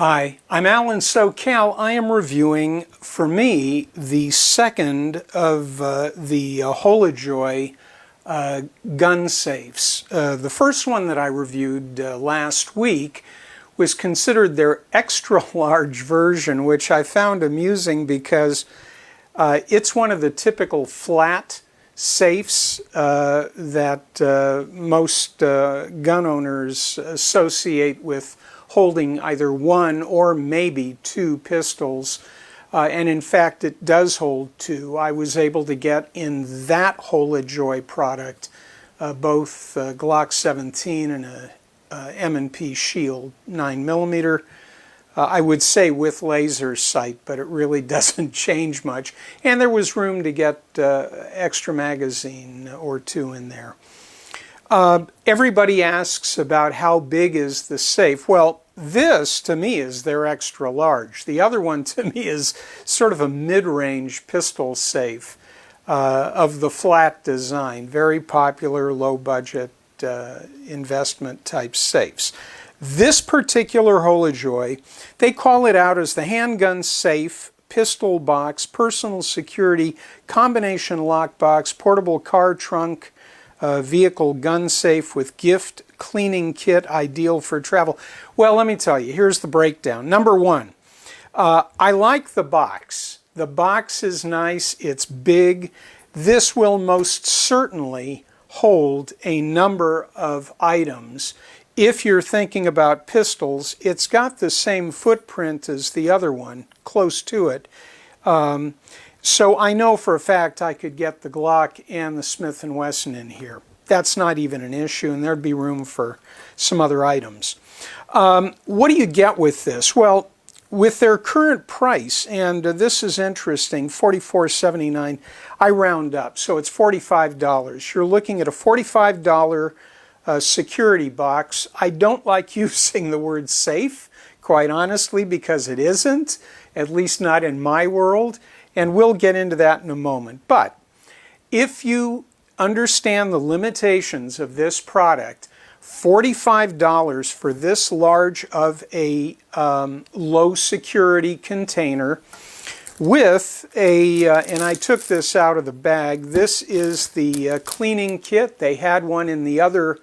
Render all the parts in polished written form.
Hi, I'm Alan SoCal. I am reviewing, for me, the second of the HOLOJOY gun safes. The first one that I reviewed last week was considered their extra large version, which I found amusing because it's one of the typical flat safes that most gun owners associate with holding either one or maybe two pistols. And in fact, it does hold two. I was able to get in that HOLOJOY product both Glock 17 and a M&P Shield 9mm. I would say with laser sight, but it really doesn't change much. And there was room to get extra magazine or two in there. Everybody asks about how big is the safe. Well, this to me is their extra large. The other one to me is sort of a mid-range pistol safe of the flat design. Very popular, low-budget investment type safes. This particular HOLOJOY, they call it out as the handgun safe, pistol box, personal security, combination lockbox, portable car trunk, vehicle gun safe with gift cleaning kit, ideal for travel. Well, let me tell you, here's the breakdown. Number one, I like the box. The box is nice, it's big. This will most certainly hold a number of items. If you're thinking about pistols, it's got the same footprint as the other one, close to it. So I know for a fact I could get the Glock and the Smith & Wesson in here. That's not even an issue, and there'd be room for some other items. What do you get with this? Well, with their current price, and this is interesting, $44.79, I round up, so it's $45. You're looking at a $45 security box. I don't like using the word safe, quite honestly, because it isn't, at least not in my world. And we'll get into that in a moment. But if you understand the limitations of this product, $45 for this large of a low security container with a, and I took this out of the bag, this is the cleaning kit. They had one in the other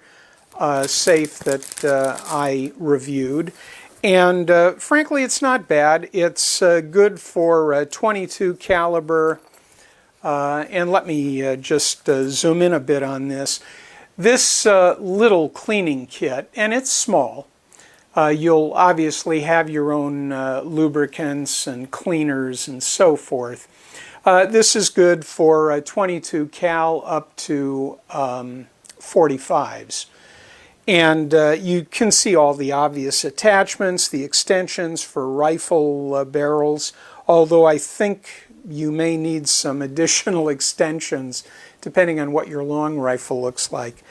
safe that I reviewed. And frankly, it's not bad. It's good for 22 caliber. And let me just zoom in a bit on this. This little cleaning kit, and it's small. You'll obviously have your own lubricants and cleaners and so forth. This is good for 22 cal up to 45s. And you can see all the obvious attachments, the extensions for rifle barrels, although I think you may need some additional extensions depending on what your long rifle looks like.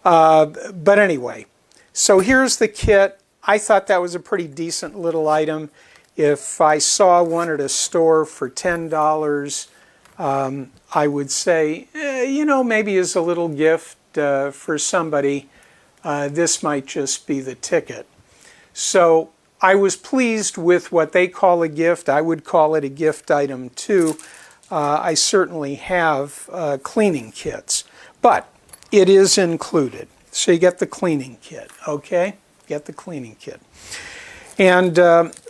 But anyway, so here's the kit. I thought that was a pretty decent little item. If I saw one at a store for $10, I would say, you know, maybe as a little gift for somebody, this might just be the ticket. So I was pleased with what they call a gift. I would call it a gift item too. I certainly have cleaning kits, but it is included. So you get the cleaning kit, okay? Get the cleaning kit. And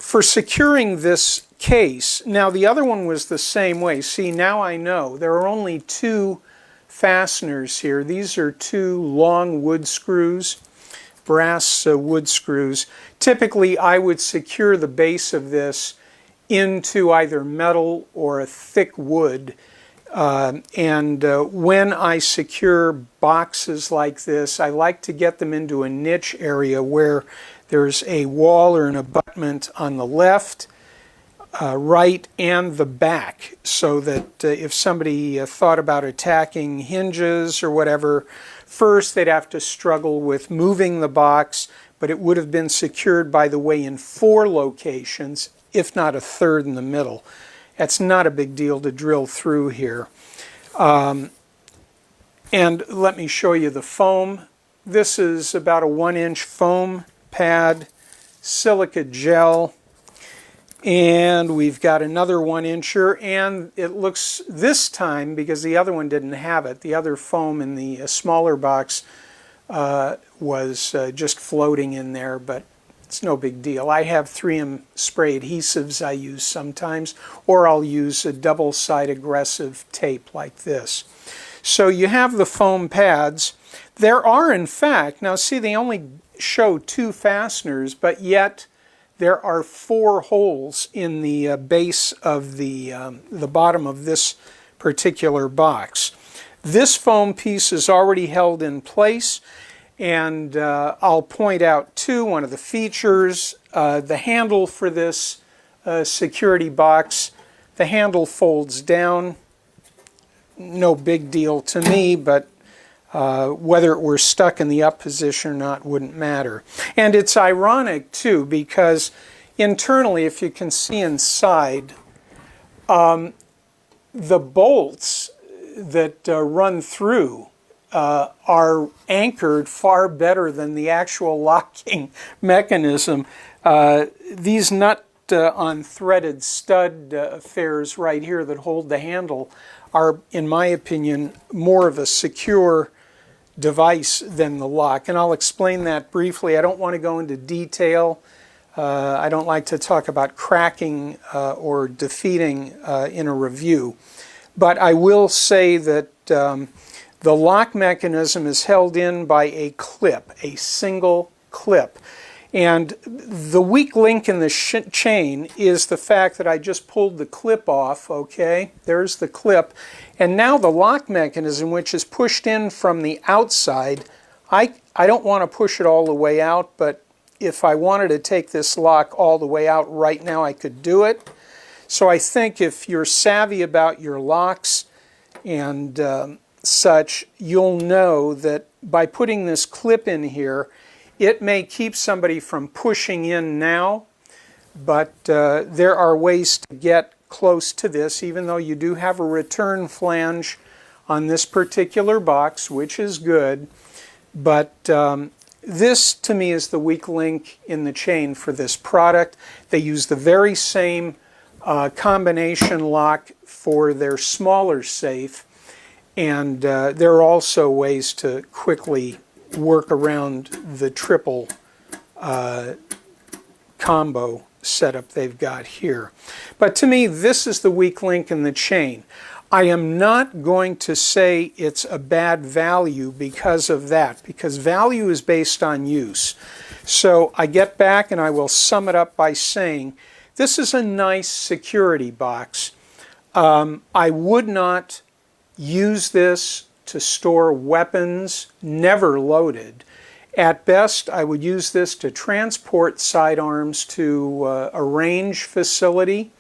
for securing this case, now the other one was the same way. See, now I know there are only two fasteners here. These are two long wood screws, brass wood screws. Typically, I would secure the base of this into either metal or a thick wood. When I secure boxes like this, I like to get them into a niche area where there's a wall or an abutment on the left, right, and the back, so that if somebody thought about attacking hinges or whatever, first they'd have to struggle with moving the box, but it would have been secured, by the way, in 4 locations, if not a third in the middle. That's not a big deal to drill through here. And let me show you the foam. This is about a 1-inch foam pad, silica gel, And we've got another 1-incher, and it looks this time, because the other one didn't have it, the other foam in the smaller box was just floating in there, but it's no big deal. I have 3M spray adhesives I use sometimes, or I'll use a double-side aggressive tape like this. So you have the foam pads. There are, in fact, now see, they only show 2 fasteners, but yet there are 4 holes in the base of the bottom of this particular box. This foam piece is already held in place, and I'll point out too, one of the features, the handle for this security box, the handle folds down. No big deal to me, but whether it were stuck in the up position or not wouldn't matter. And it's ironic too, because internally, if you can see inside, the bolts that run through are anchored far better than the actual locking mechanism. These nut on threaded stud affairs right here that hold the handle are, in my opinion, more of a secure device than the lock, and I'll explain that briefly. I don't want to go into detail. I don't like to talk about cracking or defeating in a review, but I will say that the lock mechanism is held in by a clip, a single clip. And the weak link in the chain is the fact that I just pulled the clip off, okay? There's the clip. And now the lock mechanism, which is pushed in from the outside, I don't want to push it all the way out, but if I wanted to take this lock all the way out right now, I could do it. So I think if you're savvy about your locks and such, you'll know that by putting this clip in here, it may keep somebody from pushing in now, but there are ways to get close to this, even though you do have a return flange on this particular box, which is good. But this, to me, is the weak link in the chain for this product. They use the very same combination lock for their smaller safe, and there are also ways to quickly work around the triple combo setup they've got here. But to me, this is the weak link in the chain. I am not going to say it's a bad value because of that, because value is based on use. So I get back and I will sum it up by saying this is a nice security box. I would not use this to store weapons, never loaded. At best, I would use this to transport sidearms to a range facility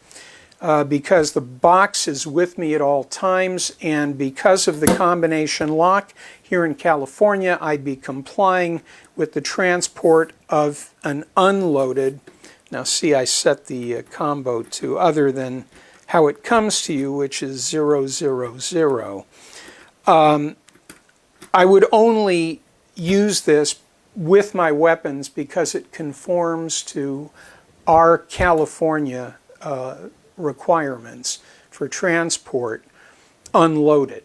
because the box is with me at all times, and because of the combination lock here in California, I'd be complying with the transport of an unloaded. Now see, I set the combo to other than how it comes to you, which is 000. I would only use this with my weapons because it conforms to our California requirements for transport unloaded.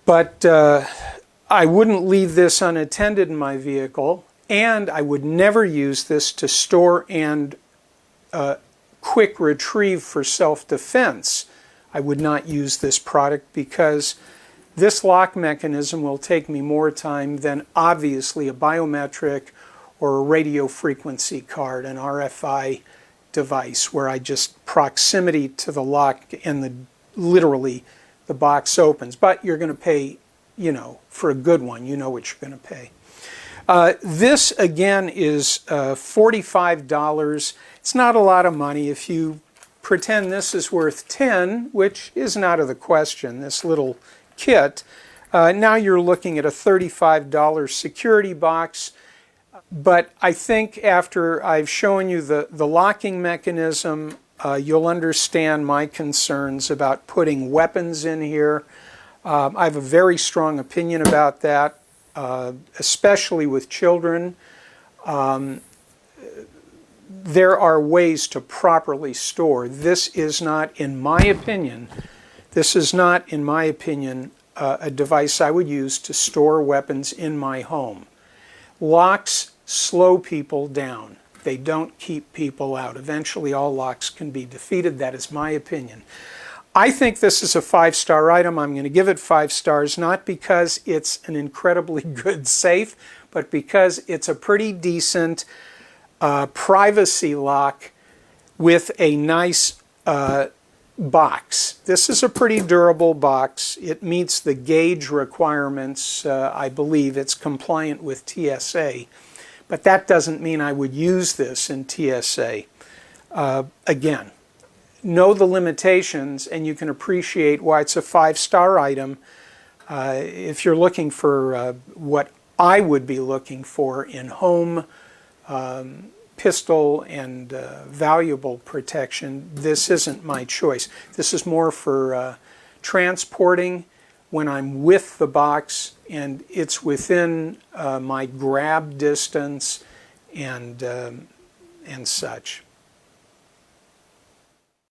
But I wouldn't leave this unattended in my vehicle, and I would never use this to store and quick retrieve for self-defense. I would not use this product because this lock mechanism will take me more time than obviously a biometric or a radio frequency card, an RFI device, where I just proximity to the lock and literally the box opens. But you're going to pay, you know, for a good one, you know what you're going to pay. This again is $45. It's not a lot of money. If you pretend this is worth $10, which isn't out of the question, this little kit, now you're looking at a $35 security box. But I think after I've shown you the locking mechanism, you'll understand my concerns about putting weapons in here. I have a very strong opinion about that, there are ways to properly store. This is not, in my opinion, a device I would use to store weapons in my home. Locks slow people down. They don't keep people out. Eventually all locks can be defeated. That is my opinion. I think this is a 5-star item. I'm going to give it 5 stars, not because it's an incredibly good safe, but because it's a pretty decent privacy lock with a nice box. This is a pretty durable box. It meets the gauge requirements. I believe it's compliant with TSA, but that doesn't mean I would use this in TSA. Again, know the limitations and you can appreciate why it's a 5-star item. If you're looking for what I would be looking for in home pistol and valuable protection, this isn't my choice. This is more for transporting when I'm with the box and it's within my grab distance and such.